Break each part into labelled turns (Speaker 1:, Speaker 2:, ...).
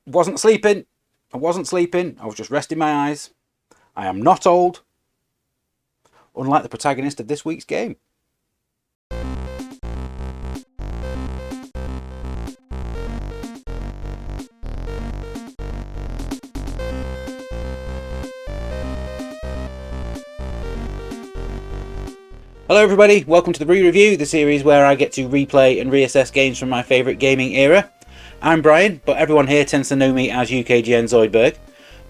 Speaker 1: Wasn't sleeping. I wasn't sleeping. I was just resting my eyes. I am not old. Unlike the protagonist of this week's game. Hello everybody, welcome to the Re-Review, the series where I get to replay and reassess games from my favourite gaming era. I'm Brian, but everyone here tends to know me as UKGN Zoidberg.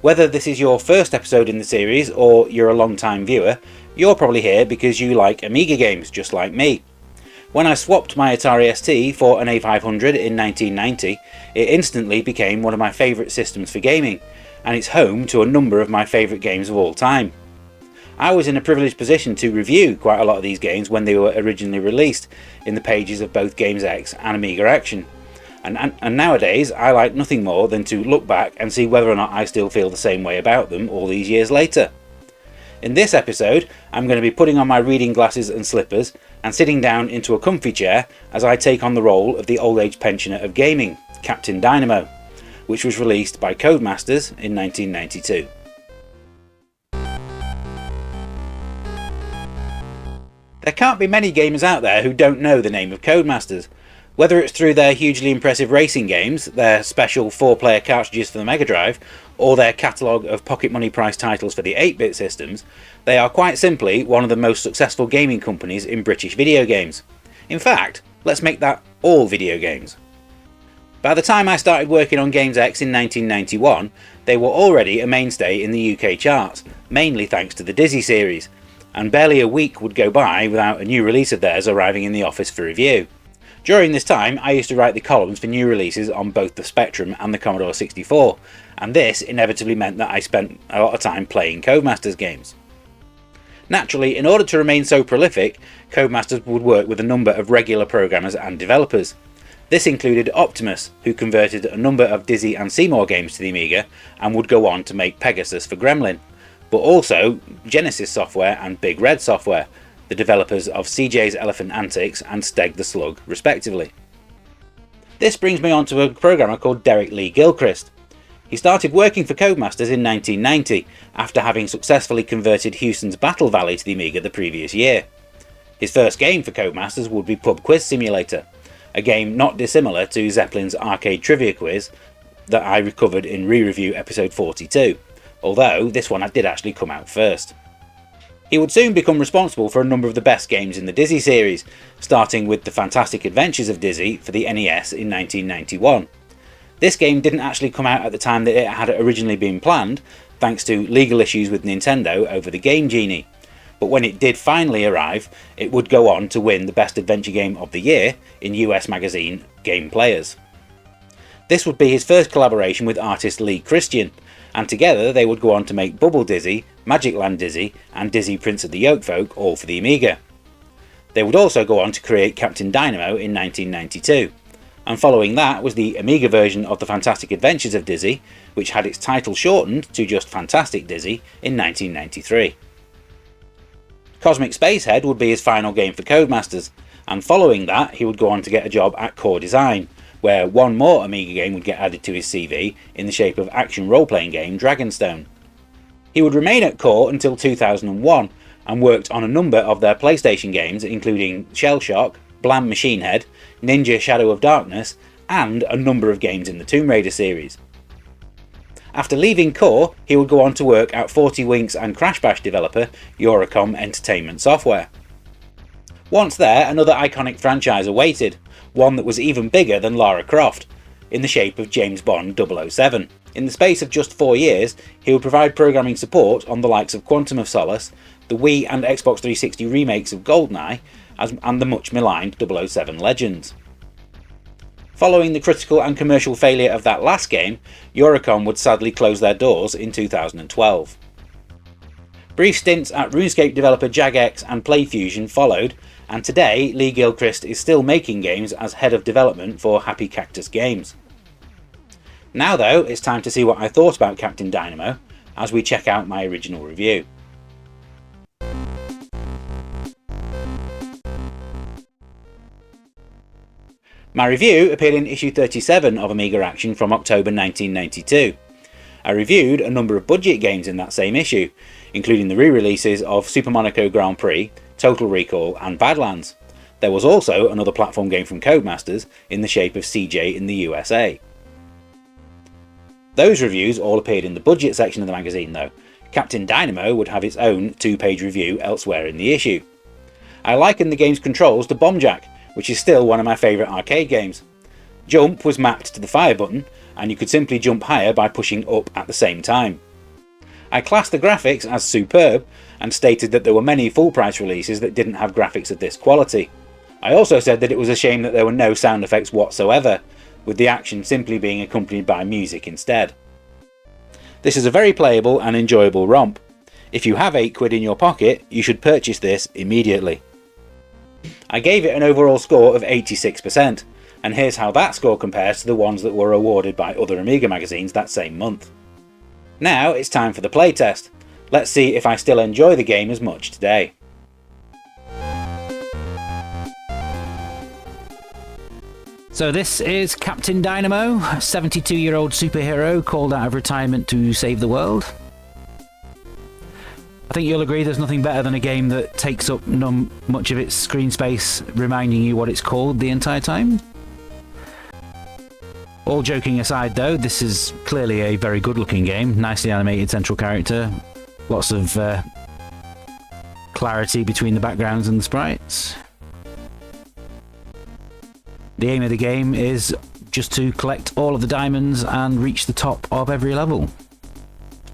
Speaker 1: Whether this is your first episode in the series or you're a long-time viewer, you're probably here because you like Amiga games, just like me. When I swapped my Atari ST for an A500 in 1990, it instantly became one of my favourite systems for gaming, and it's home to a number of my favourite games of all time. I was in a privileged position to review quite a lot of these games when they were originally released in the pages of both Games X and Amiga Action. And nowadays I like nothing more than to look back and see whether or not I still feel the same way about them all these years later. In this episode I'm going to be putting on my reading glasses and slippers and sitting down into a comfy chair as I take on the role of the old age pensioner of gaming, Captain Dynamo, which was released by Codemasters in 1992. There can't be many gamers out there who don't know the name of Codemasters. Whether it's through their hugely impressive racing games, their special 4-player cartridges for the Mega Drive, or their catalogue of pocket money price titles for the 8-bit systems, they are quite simply one of the most successful gaming companies in British video games. In fact, let's make that all video games. By the time I started working on Games X in 1991, they were already a mainstay in the UK charts, mainly thanks to the Dizzy series, and barely a week would go by without a new release of theirs arriving in the office for review. During this time I used to write the columns for new releases on both the Spectrum and the Commodore 64, and this inevitably meant that I spent a lot of time playing Codemasters games. Naturally, in order to remain so prolific, Codemasters would work with a number of regular programmers and developers. This included Optimus, who converted a number of Dizzy and Seymour games to the Amiga and would go on to make Pegasus for Gremlin, but also Genesis Software and Big Red Software, the developers of CJ's Elephant Antics and Steg the Slug respectively. This brings me on to a programmer called Derek Leigh-Gilchrist. He started working for Codemasters in 1990 after having successfully converted Houston's Battle Valley to the Amiga the previous year. His first game for Codemasters would be Pub Quiz Simulator, a game not dissimilar to Zeppelin's Arcade Trivia Quiz that I recovered in Re-Review episode 42, although this one did actually come out first. He would soon become responsible for a number of the best games in the Dizzy series, starting with The Fantastic Adventures of Dizzy for the NES in 1991. This game didn't actually come out at the time that it had originally been planned, thanks to legal issues with Nintendo over the Game Genie, but when it did finally arrive, it would go on to win the Best Adventure Game of the Year in US magazine Game Players. This would be his first collaboration with artist Lee Christian, and together they would go on to make Bubble Dizzy, Magic Land Dizzy and Dizzy Prince of the Yokefolk, all for the Amiga. They would also go on to create Captain Dynamo in 1992, and following that was the Amiga version of The Fantastic Adventures of Dizzy, which had its title shortened to just Fantastic Dizzy in 1993. Cosmic Spacehead would be his final game for Codemasters, and following that he would go on to get a job at Core Design, where one more Amiga game would get added to his CV in the shape of action role-playing game Dragonstone. He would remain at Core until 2001 and worked on a number of their PlayStation games including Shell Shock, Blam Machine Head, Ninja Shadow of Darkness and a number of games in the Tomb Raider series. After leaving Core, he would go on to work at 40 Winks and Crash Bash developer Eurocom Entertainment Software. Once there, another iconic franchise awaited, one that was even bigger than Lara Croft, in the shape of James Bond 007. In the space of just 4 years, he would provide programming support on the likes of Quantum of Solace, the Wii and Xbox 360 remakes of GoldenEye, and the much maligned 007 Legends. Following the critical and commercial failure of that last game, Eurocom would sadly close their doors in 2012. Brief stints at RuneScape developer Jagex and PlayFusion followed, and today Leigh-Gilchrist is still making games as head of development for Happy Cactus Games. Now though, it's time to see what I thought about Captain Dynamo as we check out my original review. My review appeared in issue 37 of Amiga Action from October 1992. I reviewed a number of budget games in that same issue, including the re-releases of Super Monaco Grand Prix, Total Recall and Badlands. There was also another platform game from Codemasters in the shape of CJ in the USA. Those reviews all appeared in the budget section of the magazine though. Captain Dynamo would have its own 2-page review elsewhere in the issue. I likened the game's controls to Bomb Jack, which is still one of my favourite arcade games. Jump was mapped to the fire button, and you could simply jump higher by pushing up at the same time. I classed the graphics as superb, and stated that there were many full-price releases that didn't have graphics of this quality. I also said that it was a shame that there were no sound effects whatsoever, with the action simply being accompanied by music instead. This is a very playable and enjoyable romp. If you have £8 in your pocket, you should purchase this immediately. I gave it an overall score of 86%, and here's how that score compares to the ones that were awarded by other Amiga magazines that same month. Now it's time for the playtest. Let's see if I still enjoy the game as much today. So this is Captain Dynamo, a 72-year-old superhero called out of retirement to save the world. I think you'll agree there's nothing better than a game that takes up much of its screen space, reminding you what it's called the entire time. All joking aside though, this is clearly a very good looking game, nicely animated central character, lots of clarity between the backgrounds and the sprites. The aim of the game is just to collect all of the diamonds and reach the top of every level.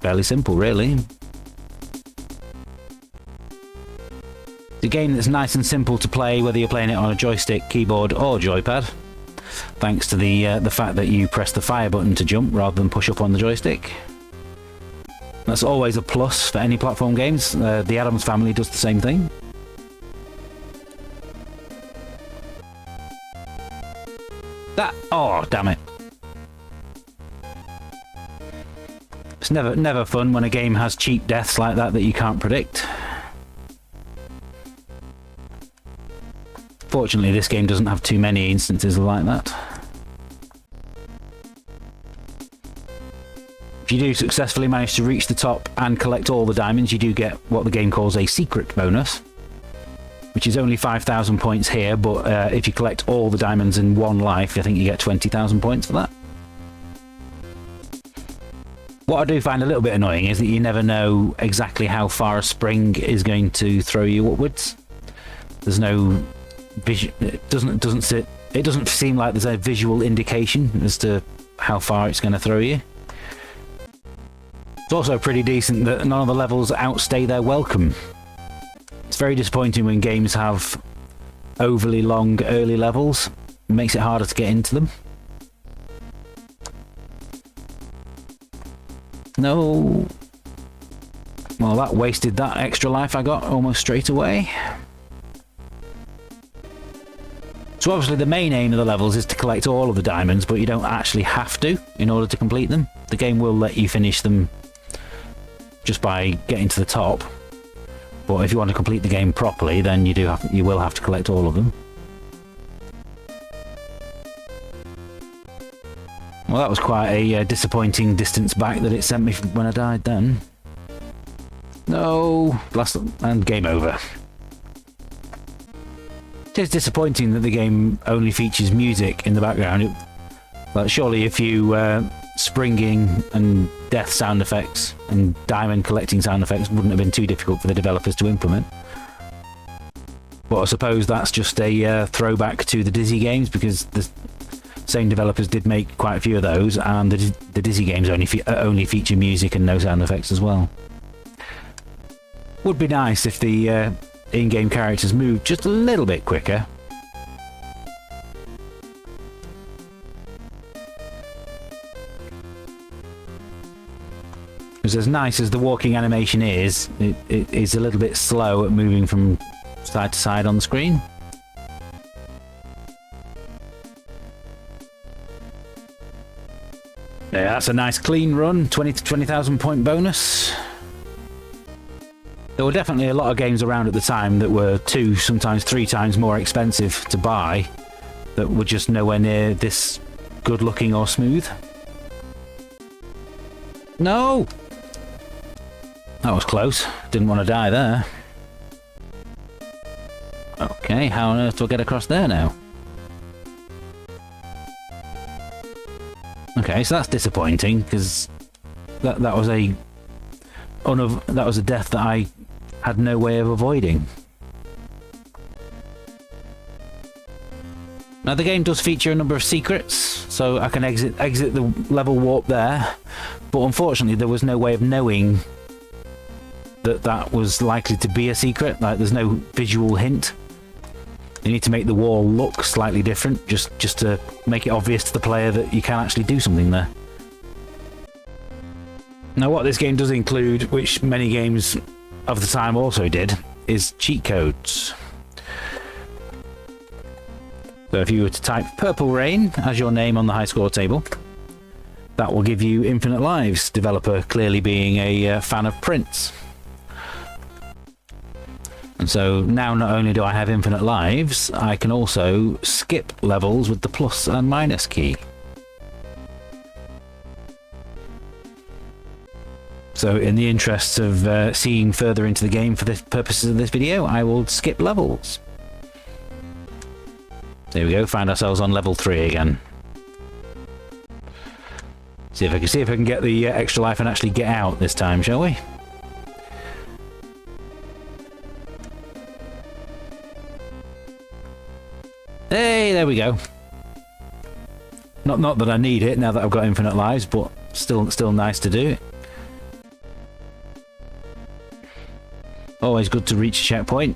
Speaker 1: Fairly simple really. It's a game that's nice and simple to play whether you're playing it on a joystick, keyboard or joypad, thanks to the fact that you press the fire button to jump rather than push up on the joystick. That's always a plus for any platform games. The Addams Family does the same thing. Oh, damn it. It's never fun when a game has cheap deaths like that you can't predict. Fortunately, this game doesn't have too many instances like that. If you do successfully manage to reach the top and collect all the diamonds, you do get what the game calls a secret bonus, which is only 5,000 points here, but if you collect all the diamonds in one life, I think you get 20,000 points for that. What I do find a little bit annoying is that you never know exactly how far a spring is going to throw you upwards. There's no vision. It doesn't seem like there's a visual indication as to how far it's going to throw you. It's also pretty decent that none of the levels outstay their welcome. It's very disappointing when games have overly long early levels. It makes it harder to get into them. No. Well, that wasted that extra life I got almost straight away. So obviously the main aim of the levels is to collect all of the diamonds, but you don't actually have to in order to complete them. The game will let you finish them just by getting to the top. But if you want to complete the game properly, then you will have to collect all of them. Well, that was quite a disappointing distance back that it sent me when I died then. No! And game over. It is disappointing that the game only features music in the background. But surely a few springing and death sound effects and diamond collecting sound effects wouldn't have been too difficult for the developers to implement. But I suppose that's just a throwback to the Dizzy games, because the same developers did make quite a few of those, and the Dizzy games only feature music and no sound effects as well. Would be nice if the in-game characters moved just a little bit quicker. Because as nice as the walking animation is, it is a little bit slow at moving from side to side on the screen. Yeah, that's a nice clean run, 20,000 point bonus. There were definitely a lot of games around at the time that were 2, sometimes 3 times more expensive to buy that were just nowhere near this good looking or smooth. No! That was close. Didn't want to die there. Okay, how on earth do I get across there now? Okay, so that's disappointing, because that was a death that I had no way of avoiding. Now the game does feature a number of secrets, so I can exit the level warp there, but unfortunately there was no way of knowing that was likely to be a secret. Like, there's no visual hint. You need to make the wall look slightly different, just to make it obvious to the player that you can actually do something there. Now what this game does include, which many games of the time also did, is cheat codes. So if you were to type Purple Rain as your name on the high score table, that will give you infinite lives, developer clearly being a fan of Prince. And so now not only do I have infinite lives, I can also skip levels with the plus and minus key. So in the interests of seeing further into the game for the purposes of this video, I will skip levels. There we go, find ourselves on level 3 again. See if I can get the extra life and actually get out this time, shall we? Hey, there we go. Not that I need it now that I've got infinite lives, but still nice to do. Always good to reach a checkpoint.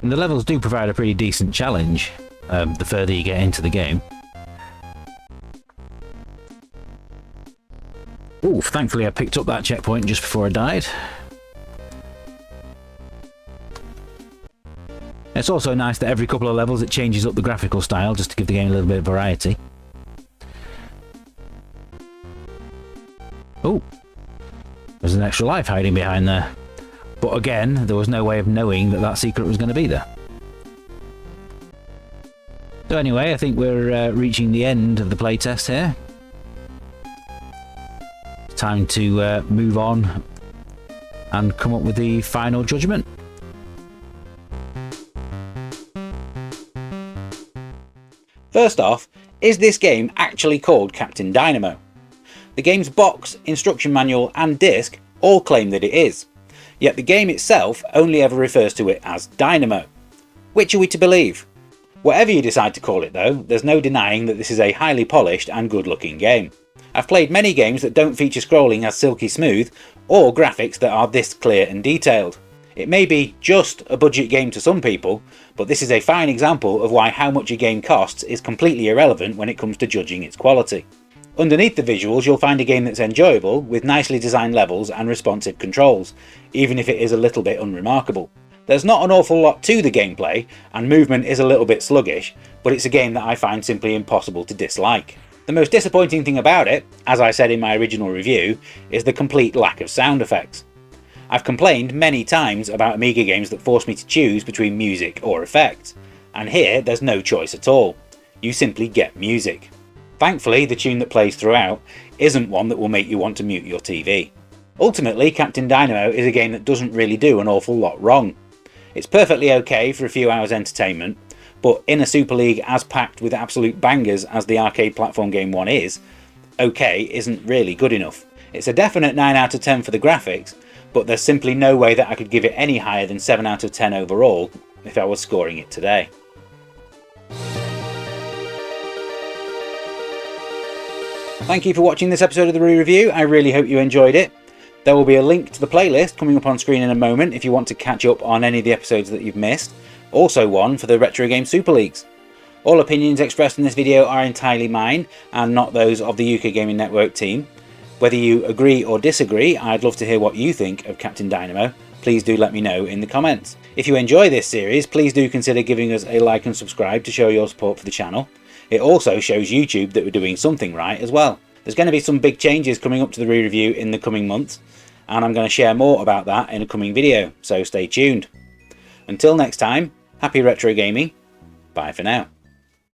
Speaker 1: And the levels do provide a pretty decent challenge, the further you get into the game. Oof, thankfully I picked up that checkpoint just before I died. It's also nice that every couple of levels it changes up the graphical style, just to give the game a little bit of variety. Oh, there's an extra life hiding behind there. But again, there was no way of knowing that secret was going to be there. So anyway, I think we're reaching the end of the playtest here. It's time to move on and come up with the final judgment.
Speaker 2: First off, is this game actually called Captain Dynamo? The game's box, instruction manual and disc all claim that it is, yet the game itself only ever refers to it as Dynamo. Which are we to believe? Whatever you decide to call it though, there's no denying that this is a highly polished and good looking game. I've played many games that don't feature scrolling as silky smooth, or graphics that are this clear and detailed. It may be just a budget game to some people, but this is a fine example of why how much a game costs is completely irrelevant when it comes to judging its quality. Underneath the visuals you'll find a game that's enjoyable, with nicely designed levels and responsive controls, even if it is a little bit unremarkable. There's not an awful lot to the gameplay, and movement is a little bit sluggish, but it's a game that I find simply impossible to dislike. The most disappointing thing about it, as I said in my original review, is the complete lack of sound effects. I've complained many times about Amiga games that force me to choose between music or effects, and here there's no choice at all. You simply get music. Thankfully, the tune that plays throughout isn't one that will make you want to mute your TV. Ultimately, Captain Dynamo is a game that doesn't really do an awful lot wrong. It's perfectly okay for a few hours entertainment, but in a Super League as packed with absolute bangers as the arcade platform game one is, okay isn't really good enough. It's a definite 9 out of 10 for the graphics, but there's simply no way that I could give it any higher than 7 out of 10 overall if I was scoring it today. Thank you for watching this episode of the Re-Review. I really hope you enjoyed it. There will be a link to the playlist coming up on screen in a moment if you want to catch up on any of the episodes that you've missed. Also one for the Retro Game Super Leagues. All opinions expressed in this video are entirely mine and not those of the UK Gaming Network team. Whether you agree or disagree, I'd love to hear what you think of Captain Dynamo. Please do let me know in the comments. If you enjoy this series, please do consider giving us a like and subscribe to show your support for the channel. It also shows YouTube that we're doing something right as well. There's going to be some big changes coming up to the Re-Review in the coming months, and I'm going to share more about that in a coming video, so stay tuned. Until next time, happy retro gaming, bye for now.